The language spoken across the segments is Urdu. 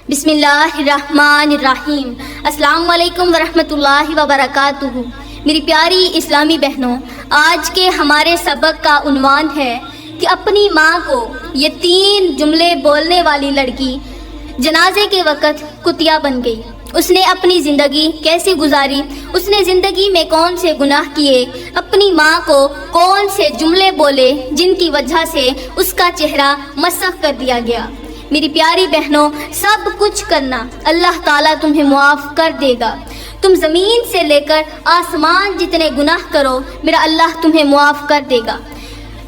بسم اللہ الرحمن الرحیم۔ السلام علیکم ورحمۃ اللہ وبرکاتہ۔ میری پیاری اسلامی بہنوں، آج کے ہمارے سبق کا عنوان ہے کہ اپنی ماں کو یہ 3 جملے بولنے والی لڑکی جنازے کے وقت کتیا بن گئی۔ اس نے اپنی زندگی کیسے گزاری، اس نے زندگی میں کون سے گناہ کیے، اپنی ماں کو کون سے جملے بولے جن کی وجہ سے اس کا چہرہ مسخ کر دیا گیا۔ میری پیاری بہنوں، سب کچھ کرنا اللہ تعالیٰ تمہیں معاف کر دے گا۔ تم زمین سے لے کر آسمان جتنے گناہ کرو، میرا اللہ تمہیں معاف کر دے گا۔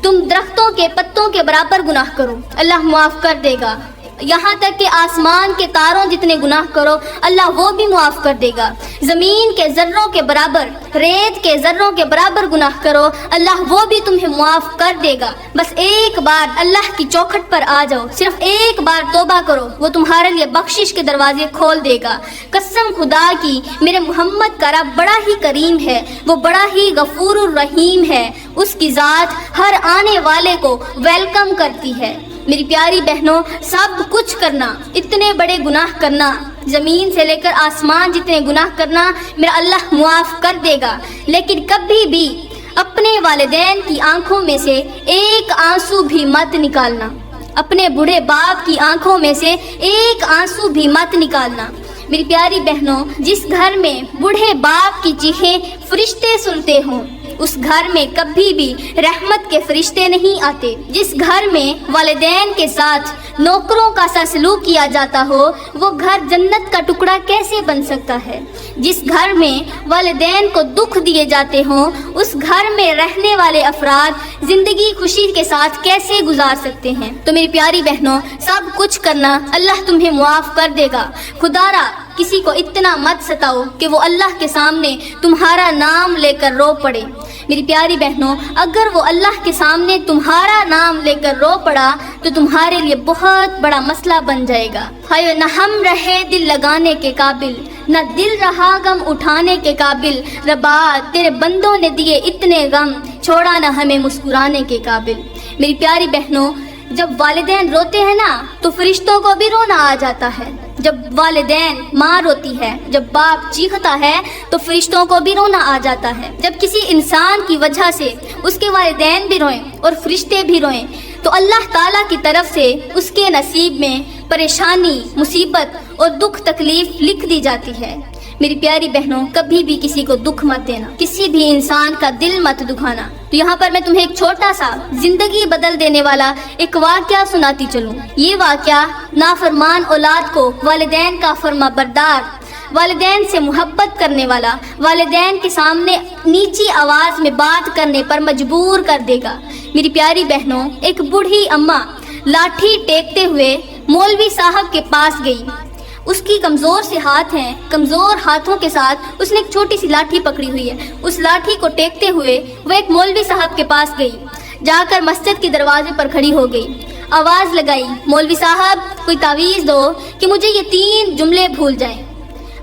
تم درختوں کے پتوں کے برابر گناہ کرو، اللہ معاف کر دے گا۔ یہاں تک کہ آسمان کے تاروں جتنے گناہ کرو، اللہ وہ بھی معاف کر دے گا۔ زمین کے ذروں کے برابر، ریت کے ذروں کے برابر گناہ کرو، اللہ وہ بھی تمہیں معاف کر دے گا۔ بس ایک بار اللہ کی چوکھٹ پر آ جاؤ، صرف ایک بار توبہ کرو، وہ تمہارے لیے بخشش کے دروازے کھول دے گا۔ قسم خدا کی، میرے محمد کا رب بڑا ہی کریم ہے، وہ بڑا ہی غفور الرحیم ہے۔ اس کی ذات ہر آنے والے کو ویلکم کرتی ہے۔ میری پیاری بہنوں، سب کچھ کرنا، اتنے بڑے گناہ کرنا، زمین سے لے کر آسمان جتنے گناہ کرنا، میرا اللہ معاف کر دے گا۔ لیکن کبھی بھی اپنے والدین کی آنکھوں میں سے ایک آنسو بھی مت نکالنا، اپنے بوڑھے باپ کی آنکھوں میں سے ایک آنسو بھی مت نکالنا۔ میری پیاری بہنوں، جس گھر میں بوڑھے باپ کی چیخیں فرشتے سنتے ہوں، اس گھر میں کبھی بھی رحمت کے فرشتے نہیں آتے۔ جس گھر میں والدین کے ساتھ نوکروں کا سا سلوک کیا جاتا ہو، وہ گھر جنت کا ٹکڑا کیسے بن سکتا ہے؟ جس گھر میں والدین کو دکھ دیے جاتے ہوں، اس گھر میں رہنے والے افراد زندگی خوشی کے ساتھ کیسے گزار سکتے ہیں؟ تو میری پیاری بہنوں، سب کچھ کرنا اللہ تمہیں معاف کر دے گا۔ خدا را کسی کو اتنا مت ستاؤ کہ وہ اللہ کے سامنے تمہارا نام لے کر رو پڑے۔ میری پیاری بہنوں، اگر وہ اللہ کے سامنے تمہارا نام لے کر رو پڑا تو تمہارے لیے بہت بڑا مسئلہ بن جائے گا۔ ہائے نہ ہم رہے دل لگانے کے قابل، نہ دل رہا غم اٹھانے کے قابل، ربا تیرے بندوں نے دیے اتنے غم، چھوڑا نہ ہمیں مسکرانے کے قابل۔ میری پیاری بہنوں، جب والدین روتے ہیں نا تو فرشتوں کو بھی رونا آ جاتا ہے۔ جب والدین ماں روتی ہے، جب باپ چیختا ہے تو فرشتوں کو بھی رونا آ جاتا ہے۔ جب کسی انسان کی وجہ سے اس کے والدین بھی روئیں اور فرشتے بھی روئیں تو اللہ تعالیٰ کی طرف سے اس کے نصیب میں پریشانی، مصیبت اور دکھ تکلیف لکھ دی جاتی ہے۔ میری پیاری بہنوں، کبھی بھی کسی کو دکھ مت دینا، کسی بھی انسان کا دل مت دکھانا۔ تو یہاں پر میں تمہیں ایک چھوٹا سا زندگی بدل دینے والا ایک واقعہ سناتی چلوں۔ یہ واقعہ نافرمان اولاد کو والدین کا فرما بردار، والدین سے محبت کرنے والا، والدین کے سامنے نیچی آواز میں بات کرنے پر مجبور کر دے گا۔ میری پیاری بہنوں، ایک بوڑھی اماں لاٹھی ٹیکتے ہوئے مولوی صاحب کے پاس گئی۔ اس کی کمزور سے ہاتھ ہیں، کمزور ہاتھوں کے ساتھ اس نے ایک چھوٹی سی لاٹھی پکڑی ہوئی ہے۔ اس لاٹھی کو ٹیکتے ہوئے وہ ایک مولوی صاحب کے پاس گئی، جا کر مسجد کے دروازے پر کھڑی ہو گئی، آواز لگائی، مولوی صاحب کوئی تعویذ دو کہ مجھے یہ 3 جملے بھول جائیں،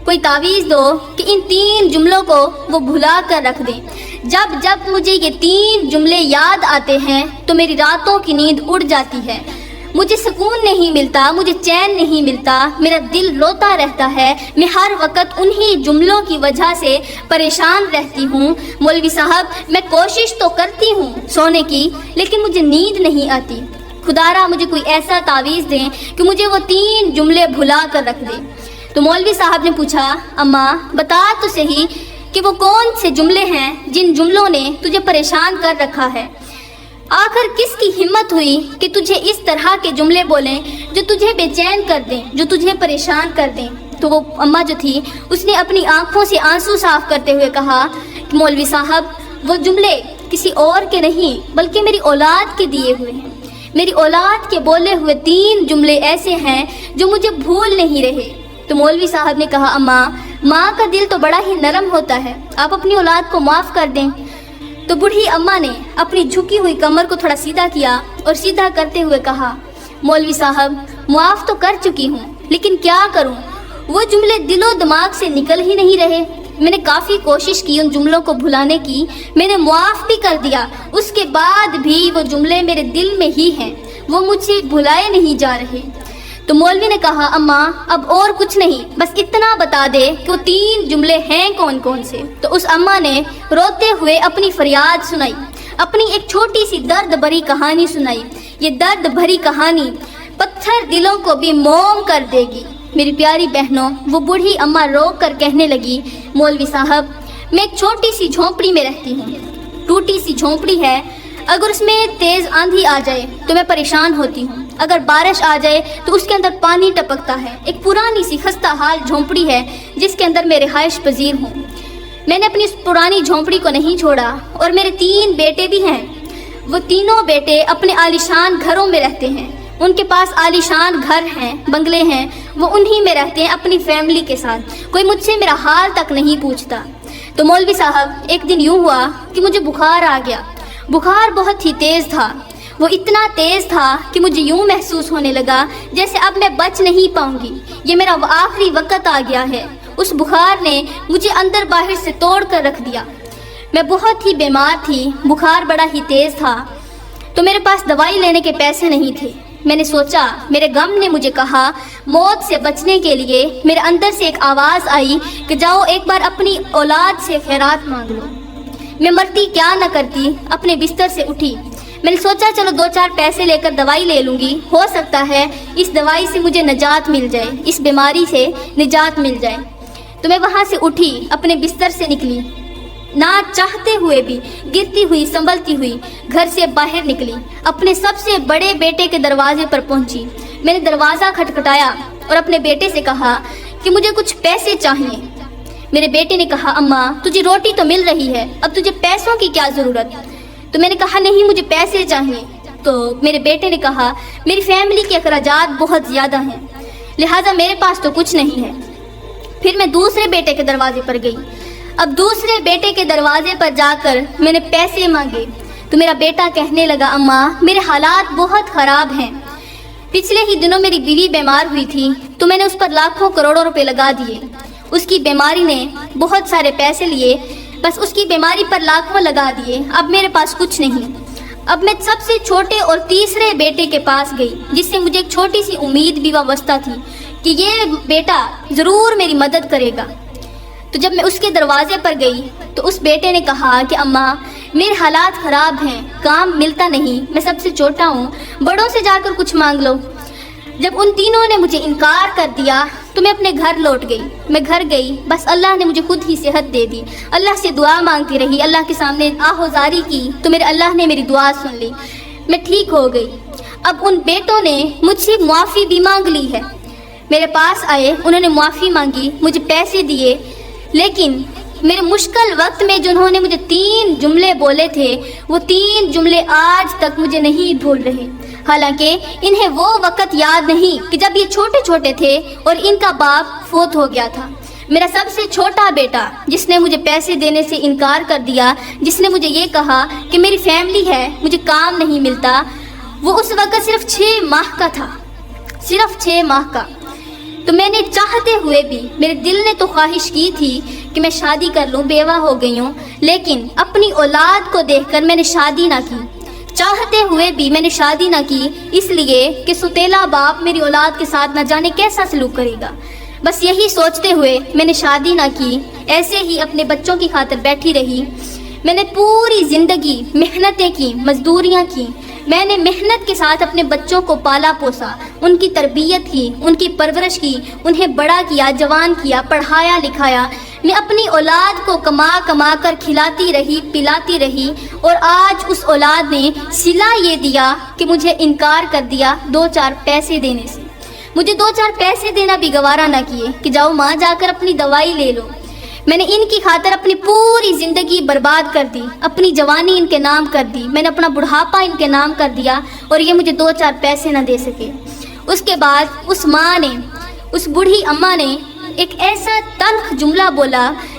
کوئی تعویذ دو کہ ان 3 جملوں کو وہ بھلا کر رکھ دیں۔ جب جب مجھے یہ 3 جملے یاد آتے ہیں تو میری راتوں کی نیند اڑ جاتی ہے، مجھے سکون نہیں ملتا، مجھے چین نہیں ملتا، میرا دل روتا رہتا ہے، میں ہر وقت انہی جملوں کی وجہ سے پریشان رہتی ہوں۔ مولوی صاحب، میں کوشش تو کرتی ہوں سونے کی، لیکن مجھے نیند نہیں آتی، خدا را مجھے کوئی ایسا تعویذ دیں کہ مجھے وہ 3 جملے بھلا کر رکھ دیں۔ تو مولوی صاحب نے پوچھا، اماں بتا تو صحیح کہ وہ کون سے جملے ہیں جن جملوں نے تجھے پریشان کر رکھا ہے؟ آخر کس کی ہمت ہوئی کہ تجھے اس طرح کے جملے بولیں جو تجھے بے چین کر دیں، جو تجھے پریشان کر دیں؟ تو وہ اماں جو تھی، اس نے اپنی آنکھوں سے آنسو صاف کرتے ہوئے کہا کہ مولوی صاحب، وہ جملے کسی اور کے نہیں بلکہ میری اولاد کے دیے ہوئے ہیں۔ میری اولاد کے بولے ہوئے 3 جملے ایسے ہیں جو مجھے بھول نہیں رہے۔ تو مولوی صاحب نے کہا، اماں، ماں کا دل تو بڑا ہی نرم ہوتا ہے، آپ اپنی اولاد کو معاف کر دیں۔ تو بوڑھی اماں نے اپنی جھکی ہوئی کمر کو تھوڑا سیدھا کیا اور سیدھا کرتے ہوئے کہا، مولوی صاحب معاف تو کر چکی ہوں، لیکن کیا کروں، وہ جملے دل و دماغ سے نکل ہی نہیں رہے۔ میں نے کافی کوشش کی ان جملوں کو بھلانے کی، میں نے معاف بھی کر دیا، اس کے بعد بھی وہ جملے میرے دل میں ہی ہیں، وہ مجھ سے بھلائے نہیں جا رہے۔ تو مولوی نے کہا اماں اب اور کچھ نہیں، بس اتنا بتا دے کہ وہ 3 جملے ہیں کون کون سے۔ تو اس اماں نے روتے ہوئے اپنی فریاد سنائی، اپنی ایک چھوٹی سی درد بھری کہانی سنائی۔ یہ درد بھری کہانی پتھر دلوں کو بھی موم کر دے گی۔ میری پیاری بہنوں، وہ بوڑھی اماں رو کر کہنے لگی، مولوی صاحب میں ایک چھوٹی سی جھونپڑی میں رہتی ہوں، ٹوٹی سی جھونپڑی ہے، اگر اس میں تیز آندھی آ جائے تو میں پریشان ہوتی ہوں، اگر بارش آ جائے تو اس کے اندر پانی ٹپکتا ہے۔ ایک پرانی سی خستہ حال جھونپڑی ہے جس کے اندر میں رہائش پذیر ہوں۔ میں نے اپنی اس پرانی جھونپڑی کو نہیں چھوڑا، اور میرے 3 بیٹے بھی ہیں۔ وہ تینوں بیٹے اپنے عالیشان گھروں میں رہتے ہیں، ان کے پاس عالیشان گھر ہیں، بنگلے ہیں، وہ انہی میں رہتے ہیں اپنی فیملی کے ساتھ۔ کوئی مجھ سے میرا حال تک نہیں پوچھتا۔ تو مولوی صاحب ایک دن یوں ہوا کہ مجھے بخار آ گیا۔ بخار بہت ہی تیز تھا، وہ اتنا تیز تھا کہ مجھے یوں محسوس ہونے لگا جیسے اب میں بچ نہیں پاؤں گی، یہ میرا آخری وقت آ گیا ہے۔ اس بخار نے مجھے اندر باہر سے توڑ کر رکھ دیا۔ میں بہت ہی بیمار تھی، بخار بڑا ہی تیز تھا، تو میرے پاس دوائی لینے کے پیسے نہیں تھے۔ میں نے سوچا، میرے غم نے مجھے کہا، موت سے بچنے کے لیے میرے اندر سے ایک آواز آئی کہ جاؤ ایک بار اپنی اولاد سے خیرات مانگ لو۔ میں مرتی کیا نہ کرتی، اپنے بستر سے اٹھی۔ میں نے سوچا چلو 2-4 پیسے لے کر دوائی لے لوں گی، ہو سکتا ہے اس دوائی سے مجھے نجات مل جائے، اس بیماری سے نجات مل جائے۔ تو میں وہاں سے اٹھی، اپنے بستر سے نکلی، نہ چاہتے ہوئے بھی گرتی ہوئی سنبھلتی ہوئی گھر سے باہر نکلی، اپنے سب سے بڑے بیٹے کے دروازے پر پہنچی۔ میں نے دروازہ کھٹکھٹایا اور اپنے بیٹے سے کہا کہ مجھے کچھ پیسے چاہیے۔ میرے بیٹے نے کہا اماں تجھے روٹی تو مل رہی ہے، اب تجھے پیسوں کی کیا ضرورت؟ تو میں نے کہا نہیں مجھے پیسے چاہیے۔ تو میرے بیٹے نے کہا میری فیملی کے اخراجات بہت زیادہ ہیں، لہٰذا میرے پاس تو کچھ نہیں ہے۔ پھر میں دوسرے بیٹے کے دروازے پر گئی۔ اب دوسرے بیٹے کے دروازے پر جا کر میں نے پیسے مانگے تو میرا بیٹا کہنے لگا اماں میرے حالات بہت خراب ہیں، پچھلے ہی دنوں میری بیوی بیمار ہوئی تھی تو میں نے اس پر لاکھوں کروڑوں روپے لگا دیے، اس کی بیماری نے بہت سارے پیسے لیے، بس اس کی بیماری پر لاکھوں لگا دیے، اب میرے پاس کچھ نہیں۔ اب میں سب سے چھوٹے اور تیسرے بیٹے کے پاس گئی جس سے مجھے ایک چھوٹی سی امید بھی وابستہ تھی کہ یہ بیٹا ضرور میری مدد کرے گا۔ تو جب میں اس کے دروازے پر گئی تو اس بیٹے نے کہا کہ اماں میرے حالات خراب ہیں، کام ملتا نہیں، میں سب سے چھوٹا ہوں، بڑوں سے جا کر کچھ مانگ لو۔ جب ان تینوں نے مجھے انکار کر دیا تو میں اپنے گھر لوٹ گئی۔ میں گھر گئی، بس اللہ نے مجھے خود ہی صحت دے دی، اللہ سے دعا مانگتی رہی، اللہ کے سامنے آہوزاری کی تو میرے اللہ نے میری دعا سن لی، میں ٹھیک ہو گئی۔ اب ان بیٹوں نے مجھ سے معافی بھی مانگ لی ہے، میرے پاس آئے، انہوں نے معافی مانگی، مجھے پیسے دیے، لیکن میرے مشکل وقت میں جنہوں نے مجھے 3 جملے بولے تھے وہ 3 جملے آج تک مجھے نہیں بھول رہے، حالانکہ انہیں وہ وقت یاد نہیں کہ جب یہ چھوٹے چھوٹے تھے اور ان کا باپ فوت ہو گیا تھا۔ میرا سب سے چھوٹا بیٹا جس نے مجھے پیسے دینے سے انکار کر دیا، جس نے مجھے یہ کہا کہ میری فیملی ہے، مجھے کام نہیں ملتا، وہ اس وقت صرف 6 ماہ کا تھا، صرف 6 ماہ کا۔ تو میں نے چاہتے ہوئے بھی، میرے دل نے تو خواہش کی تھی کہ میں شادی کر لوں، بیوہ ہو گئی ہوں، لیکن اپنی اولاد کو دیکھ کر میں نے شادی نہ کی، چاہتے ہوئے بھی میں نے شادی نہ کی، اس لیے کہ ستیلا باپ میری اولاد کے ساتھ نہ جانے کیسا سلوک کرے گا۔ بس یہی سوچتے ہوئے میں نے شادی نہ کی، ایسے ہی اپنے بچوں کی خاطر بیٹھی رہی۔ میں نے پوری زندگی محنتیں کی، مزدوریاں کی، میں نے محنت کے ساتھ اپنے بچوں کو پالا پوسا، ان کی تربیت کی، ان کی پرورش کی، انہیں بڑا کیا، جوان کیا، پڑھایا لکھایا۔ میں اپنی اولاد کو کما کما کر کھلاتی رہی، پلاتی رہی، اور آج اس اولاد نے صلہ یہ دیا کہ مجھے انکار کر دیا 2-4 پیسے دینے سے۔ مجھے 2-4 پیسے دینا بھی گوارا نہ کیے کہ جاؤ ماں جا کر اپنی دوائی لے لو۔ میں نے ان کی خاطر اپنی پوری زندگی برباد کر دی، اپنی جوانی ان کے نام کر دی، میں نے اپنا بڑھاپا ان کے نام کر دیا، اور یہ مجھے 2-4 پیسے نہ دے سکے۔ اس کے بعد اس ماں نے، اس بوڑھی اماں نے ایک ایسا تلخ جملہ بولا